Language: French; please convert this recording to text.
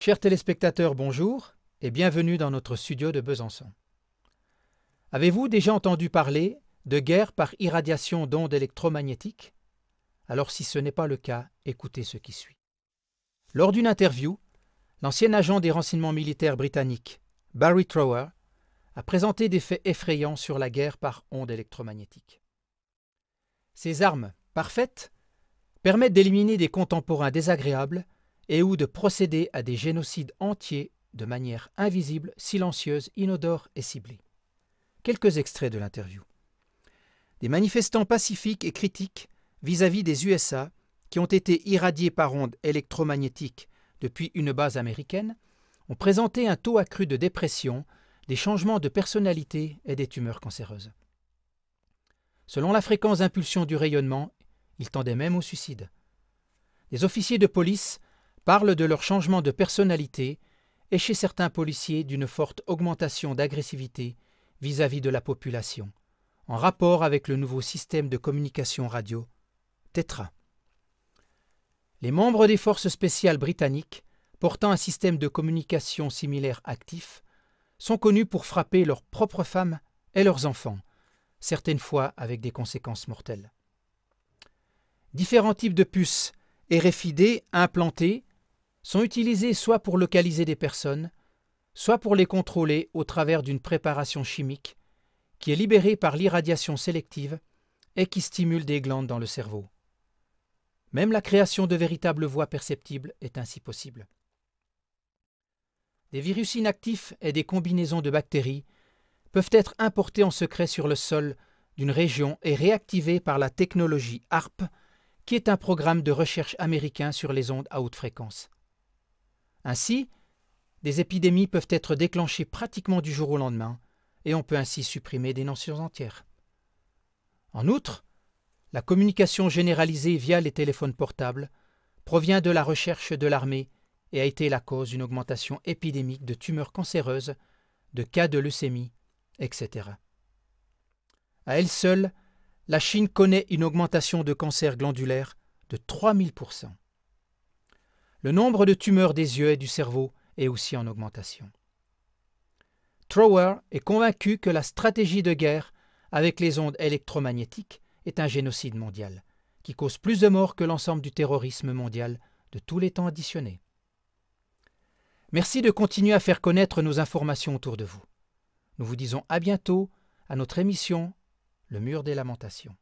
Chers téléspectateurs, bonjour et bienvenue dans notre studio de Besançon. Avez-vous déjà entendu parler de guerre par irradiation d'ondes électromagnétiques? Alors si ce n'est pas le cas, écoutez ce qui suit. Lors d'une interview, l'ancien agent des renseignements militaires britanniques, Barry Trower, a présenté des faits effrayants sur la guerre par ondes électromagnétiques. Ces armes, parfaites, permettent d'éliminer des contemporains désagréables et ou de procéder à des génocides entiers de manière invisible, silencieuse, inodore et ciblée. Quelques extraits de l'interview. Des manifestants pacifiques et critiques vis-à-vis des USA qui ont été irradiés par ondes électromagnétiques depuis une base américaine ont présenté un taux accru de dépression, des changements de personnalité et des tumeurs cancéreuses. Selon la fréquence d'impulsion du rayonnement, ils tendaient même au suicide. Les officiers de police parlent de leur changement de personnalité et chez certains policiers d'une forte augmentation d'agressivité vis-à-vis de la population, en rapport avec le nouveau système de communication radio, TETRA. Les membres des forces spéciales britanniques, portant un système de communication similaire actif, sont connus pour frapper leurs propres femmes et leurs enfants, certaines fois avec des conséquences mortelles. Différents types de puces RFID implantées sont utilisés soit pour localiser des personnes, soit pour les contrôler au travers d'une préparation chimique qui est libérée par l'irradiation sélective et qui stimule des glandes dans le cerveau. Même la création de véritables voix perceptibles est ainsi possible. Des virus inactifs et des combinaisons de bactéries peuvent être importés en secret sur le sol d'une région et réactivés par la technologie HAARP, qui est un programme de recherche américain sur les ondes à haute fréquence. Ainsi, des épidémies peuvent être déclenchées pratiquement du jour au lendemain, et on peut ainsi supprimer des nations entières. En outre, la communication généralisée via les téléphones portables provient de la recherche de l'armée et a été la cause d'une augmentation épidémique de tumeurs cancéreuses, de cas de leucémie, etc. À elle seule, la Chine connaît une augmentation de cancer glandulaire de 3000%. Le nombre de tumeurs des yeux et du cerveau est aussi en augmentation. Trower est convaincu que la stratégie de guerre avec les ondes électromagnétiques est un génocide mondial, qui cause plus de morts que l'ensemble du terrorisme mondial de tous les temps additionnés. Merci de continuer à faire connaître nos informations autour de vous. Nous vous disons à bientôt à notre émission Le Mur des Lamentations.